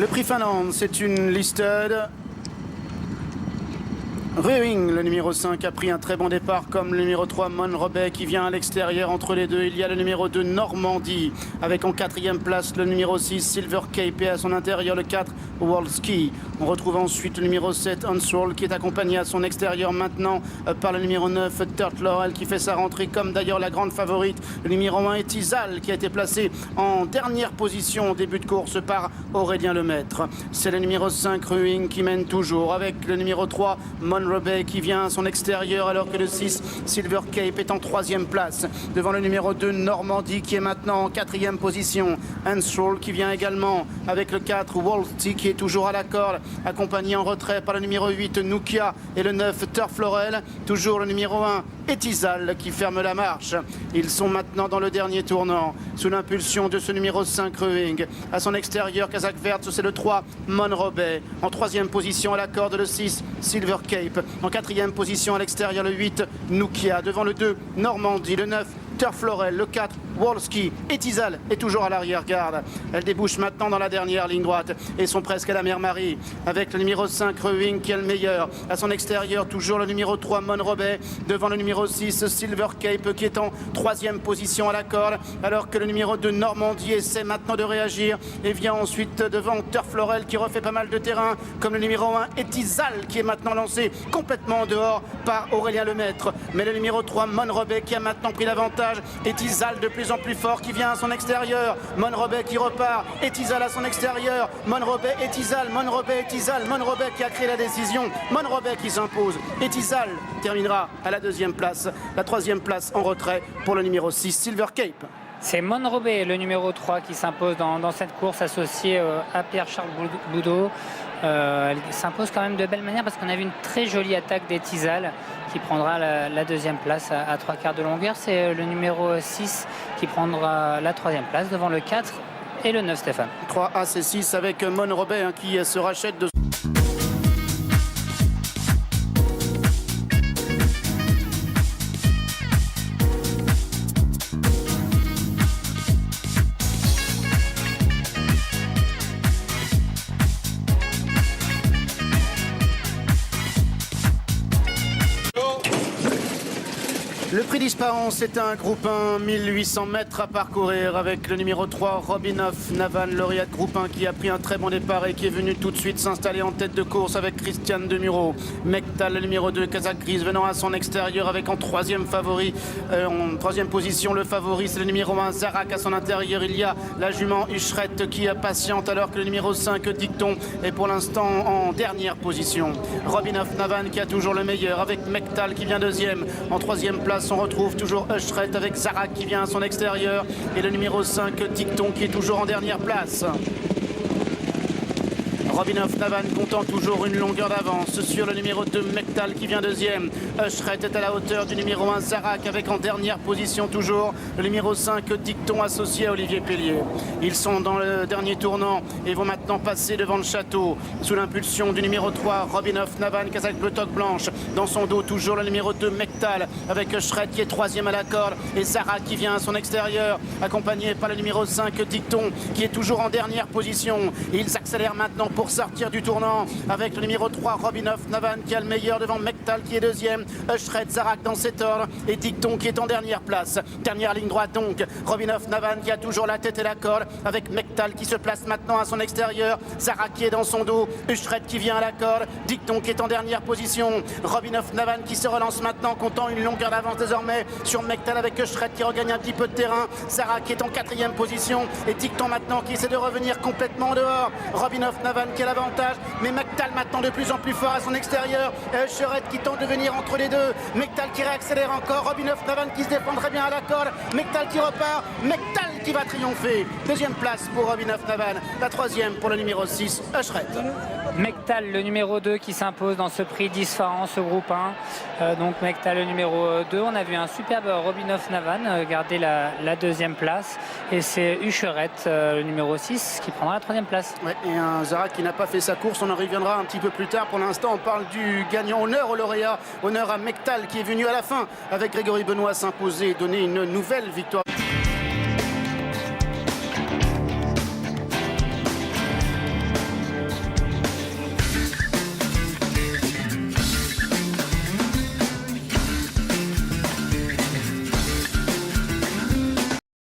Le prix Finlande, c'est une listed. Ruing, le numéro 5, a pris un très bon départ comme le numéro 3, Monrobet, qui vient à l'extérieur. Entre les deux, il y a le numéro 2, Normandie, avec en quatrième place le numéro 6, Silver Cape, et à son intérieur le 4, World Ski. On retrouve ensuite le numéro 7, Unsoul, qui est accompagné à son extérieur maintenant par le numéro 9, Turtle Laurel, qui fait sa rentrée, comme d'ailleurs la grande favorite, le numéro 1, Etizal, qui a été placé en dernière position au début de course par Aurélien Lemaître. C'est le numéro 5, Ruing, qui mène toujours, avec le numéro 3, Monrobet, qui vient à son extérieur, alors que le 6, Silver Cape, est en troisième place, devant le numéro 2, Normandie, qui est maintenant en quatrième position. Unsoul, qui vient également avec le 4, Wolfty, qui est toujours à la corde, accompagné en retrait par le numéro 8, Nukia, et le 9, Turf Laurel. Toujours le numéro 1, Etizal, qui ferme la marche. Ils sont maintenant dans le dernier tournant, sous l'impulsion de ce numéro 5, Ruing. À son extérieur, Kazakh Vert, c'est le 3, Monrobet. En troisième position à la corde, le 6, Silver Cape. En quatrième position à l'extérieur, le 8, Nukia. Devant le 2, Normandie. Le 9, Turf Laurel. Le 4, Wolski. Etizal est toujours à l'arrière-garde. Elle débouche maintenant dans la dernière ligne droite et sont presque à la mer Marie, avec le numéro 5, Ruing, qui est le meilleur. À son extérieur, toujours le numéro 3, Monrobet. Devant le numéro 6, Silver Cape, qui est en troisième position à la corde, alors que le numéro 2, Normandie, essaie maintenant de réagir et vient ensuite devant Turf Laurel, qui refait pas mal de terrain, comme le numéro 1, Etizal, qui est maintenant lancé complètement dehors par Aurélien Lemaître. Mais le numéro 3, Monrobet, qui a maintenant pris l'avantage. Etizal de plus en plus fort, qui vient à son extérieur. Monrobet qui repart. Etizal à son extérieur. Monrobet, Etizal, Monrobet, Etizal. Monrobet qui a créé la décision. Monrobet qui s'impose. Etizal terminera à la deuxième place. La troisième place en retrait pour le numéro 6, Silver Cape. C'est Monrobet, le numéro 3, qui s'impose dans cette course, associée à Pierre-Charles Boudot. Elle s'impose quand même de belle manière, parce qu'on a vu une très jolie attaque d'Etizal, qui prendra la deuxième place à 3/4 de longueur. C'est le numéro 6 qui prendra la troisième place devant le 4 et le 9, Stéphane. 3 As et 6 avec Monrobet, qui se rachète de... Le prix d'Ispahan, c'est un groupe 1, 1800 mètres à parcourir, avec le numéro 3, Robinoff Navan, lauréat de groupe 1, qui a pris un très bon départ et qui est venu tout de suite s'installer en tête de course avec Christiane Demuro. Mektal, le numéro 2, Kazakh Gris, venant à son extérieur avec en troisième favori, en troisième position, le favori, c'est le numéro 1, Zarak. À son intérieur, il y a la jument Ushret qui patiente, alors que le numéro 5, Dicton, est pour l'instant en dernière position. Robinoff Navan qui a toujours le meilleur, avec Mektal qui vient deuxième. En troisième place, on retrouve toujours Ushret avec Zarak qui vient à son extérieur, et le numéro 5, Dicton, qui est toujours en dernière place. Robinoff Navan comptant toujours une longueur d'avance sur le numéro 2, Mektal, qui vient deuxième. Ushret est à la hauteur du numéro 1, Zarak, avec en dernière position toujours le numéro 5, Dicton, associé à Olivier Pellier. Ils sont dans le dernier tournant et vont maintenant passer devant le château sous l'impulsion du numéro 3, Robinoff Navan, Kazakh Bleu Toque Blanche. Dans son dos, toujours le numéro 2, Mektal, avec Ushret qui est troisième à la corde, et Zarak qui vient à son extérieur, accompagné par le numéro 5, Dicton, qui est toujours en dernière position. Et ils accélèrent maintenant pour sortir du tournant, avec le numéro 3, Robinoff Navan, qui a le meilleur devant Mektal, qui est deuxième. Ushret, Zarak dans cet ordre, et Dicton qui est en dernière place. Dernière ligne droite donc, Robinoff Navan qui a toujours la tête et la corde, avec Mektal qui se place maintenant à son extérieur. Zarak qui est dans son dos, Ushret qui vient à la corde, Dicton qui est en dernière position. Robinoff Navan qui se relance maintenant, comptant une longueur d'avance désormais sur Mektal, avec Ushret qui regagne un petit peu de terrain. Zarak qui est en quatrième position, et Dicton maintenant qui essaie de revenir complètement dehors. Robinoff Navan qui a l'avantage, mais Mektal maintenant de plus en plus fort à son extérieur. Ushret qui tente de venir entre les deux. Mektal qui réaccélère encore. Robinoff Navan qui se défend très bien à la corde. Mektal qui repart. Mektal qui va triompher. Deuxième place pour Robinoff Navan. La troisième pour le numéro 6, Ushret. Mektal, le numéro 2, qui s'impose dans ce prix d'Ispahan, ce groupe 1. Donc Mektal, le numéro 2. On a vu un superbe Robinoff Navan garder la deuxième place. Et c'est Ushret, le numéro 6, qui prendra la troisième place. Ouais, et un Zarak qui n'a pas fait sa course, on en reviendra un petit peu plus tard. Pour l'instant, on parle du gagnant. Honneur au lauréat, honneur à Mektal qui est venu à la fin avec Grégory Benoît s'imposer et donner une nouvelle victoire.